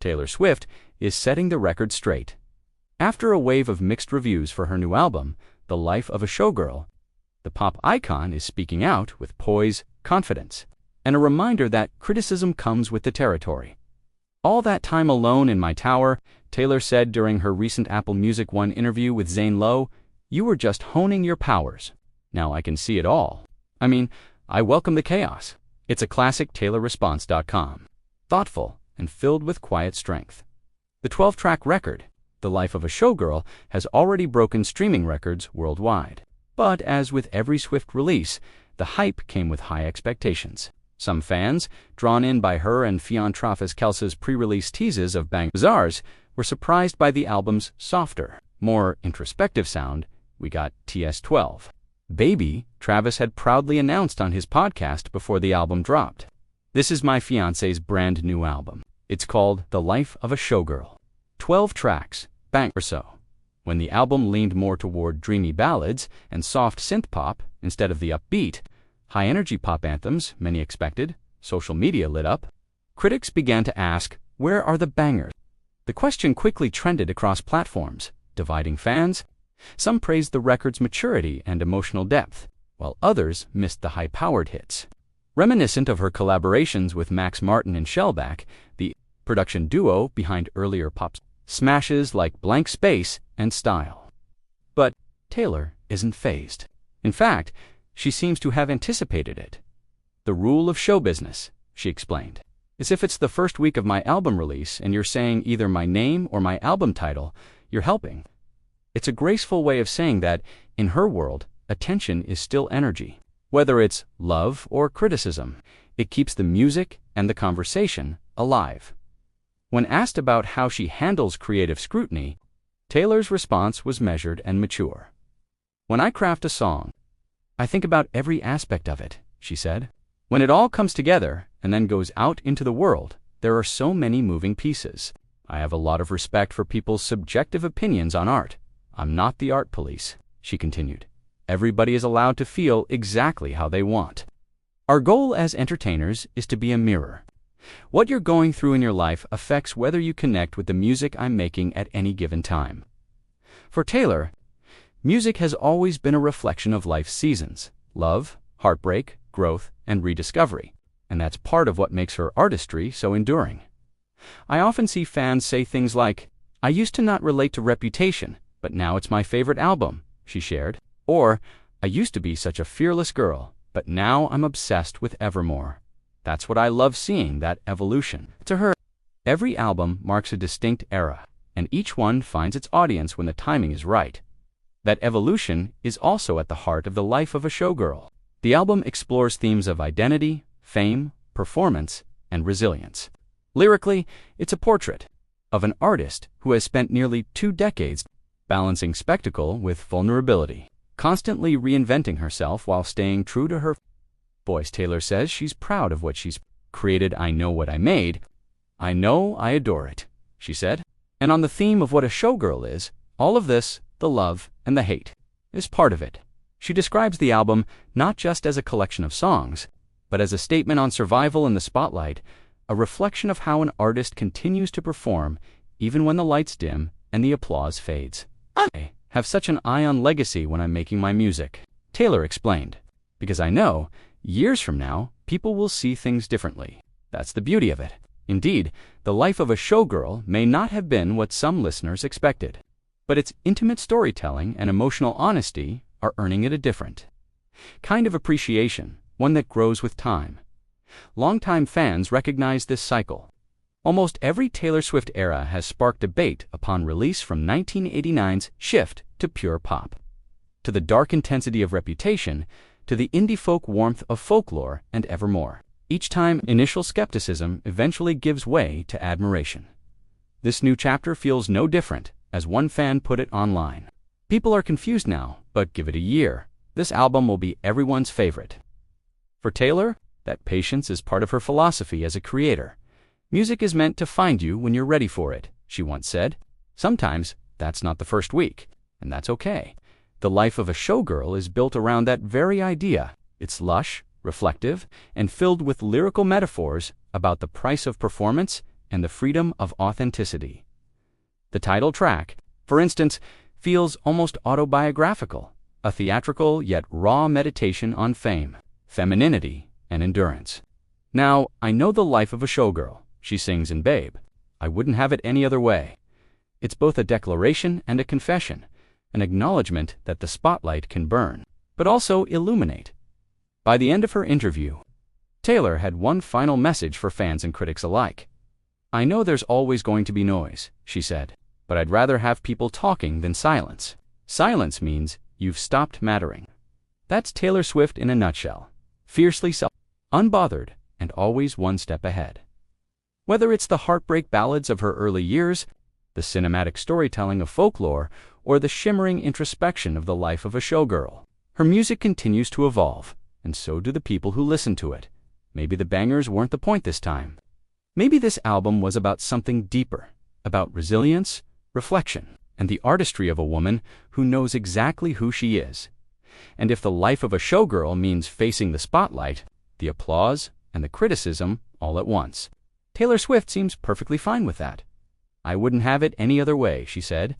Taylor Swift is setting the record straight. After a wave of mixed reviews for her new album, The Life of a Showgirl, the pop icon is speaking out with poise, confidence, and a reminder that criticism comes with the territory. "All that time alone in my tower," Taylor said during her recent Apple Music One interview with Zane Lowe, "you were just honing your powers. Now I can see it all. I mean, I welcome the chaos." It's a classic TaylorResponse.com. Thoughtful and filled with quiet strength. The 12-track record, The Life of a Showgirl, has already broken streaming records worldwide. But as with every Swift release, the hype came with high expectations. Some fans, drawn in by her and Fionn Travis Kelce's pre-release teases of Bang Bazaars, were surprised by the album's softer, more introspective sound. We got TS12. Baby, Travis had proudly announced on his podcast before the album dropped. "This is my fiance's brand new album. It's called The Life of a Showgirl. 12 tracks, bang or so." When the album leaned more toward dreamy ballads and soft synth pop instead of the upbeat, high-energy pop anthems many expected, social media lit up. Critics began to ask, where are the bangers? The question quickly trended across platforms, dividing fans. Some praised the record's maturity and emotional depth, while others missed the high-powered hits. Reminiscent of her collaborations with Max Martin and Shellback, the production duo behind earlier pop smashes like Blank Space and Style. But Taylor isn't fazed. In fact, she seems to have anticipated it. "The rule of show business," she explained, "is if it's the first week of my album release and you're saying either my name or my album title, you're helping." It's a graceful way of saying that, in her world, attention is still energy. Whether it's love or criticism, it keeps the music and the conversation alive. When asked about how she handles creative scrutiny, Taylor's response was measured and mature. "When I craft a song, I think about every aspect of it," she said. "When it all comes together and then goes out into the world, there are so many moving pieces. I have a lot of respect for people's subjective opinions on art. I'm not the art police," she continued. "Everybody is allowed to feel exactly how they want. Our goal as entertainers is to be a mirror. What you're going through in your life affects whether you connect with the music I'm making at any given time." For Taylor, music has always been a reflection of life's seasons: love, heartbreak, growth, and rediscovery. And that's part of what makes her artistry so enduring. "I often see fans say things like, 'I used to not relate to Reputation, but now it's my favorite album,'" she shared. Or, "I used to be such a fearless girl, but now I'm obsessed with Evermore. That's what I love seeing, that evolution." To her, every album marks a distinct era, and each one finds its audience when the timing is right. That evolution is also at the heart of The Life of a Showgirl. The album explores themes of identity, fame, performance, and resilience. Lyrically, it's a portrait of an artist who has spent nearly 2 decades balancing spectacle with vulnerability, constantly reinventing herself while staying true to her voice. Taylor says she's proud of what she's created. "I know what I made. I know I adore it," she said. And on the theme of what a showgirl is, all of this, the love and the hate, is part of it. She describes the album not just as a collection of songs, but as a statement on survival in the spotlight, a reflection of how an artist continues to perform even when the lights dim and the applause fades. "I have such an eye on legacy when I'm making my music," Taylor explained, "because I know, years from now, people will see things differently. That's the beauty of it. Indeed, The Life of a Showgirl may not have been what some listeners expected, but its intimate storytelling and emotional honesty are earning it a different kind of appreciation, one that grows with time." Longtime fans recognize this cycle. Almost every Taylor Swift era has sparked debate upon release, from 1989's shift to pure pop, to the dark intensity of Reputation, to the indie folk warmth of Folklore and Evermore. Each time, initial skepticism eventually gives way to admiration. This new chapter feels no different, as one fan put it online. "People are confused now, but give it a year. This album will be everyone's favorite." For Taylor, that patience is part of her philosophy as a creator. "Music is meant to find you when you're ready for it," she once said. Sometimes that's not the first week, and that's okay. The Life of a Showgirl is built around that very idea. It's lush, reflective, and filled with lyrical metaphors about the price of performance and the freedom of authenticity. The title track, for instance, feels almost autobiographical, a theatrical yet raw meditation on fame, femininity, and endurance. "Now, I know the life of a showgirl," she sings in Babe. "I wouldn't have it any other way." It's both a declaration and a confession, an acknowledgement that the spotlight can burn, but also illuminate. By the end of her interview, Taylor had one final message for fans and critics alike. "I know there's always going to be noise," she said, "but I'd rather have people talking than silence. Silence means you've stopped mattering." That's Taylor Swift in a nutshell. Fiercely unbothered, and always one step ahead. Whether it's the heartbreak ballads of her early years, the cinematic storytelling of folklore, or the shimmering introspection of the life of a showgirl, her music continues to evolve, and so do the people who listen to it. Maybe the bangers weren't the point this time. Maybe this album was about something deeper, about resilience, reflection, and the artistry of a woman who knows exactly who she is. And if the life of a showgirl means facing the spotlight, the applause, and the criticism all at once, Taylor Swift seems perfectly fine with that. "I wouldn't have it any other way," she said.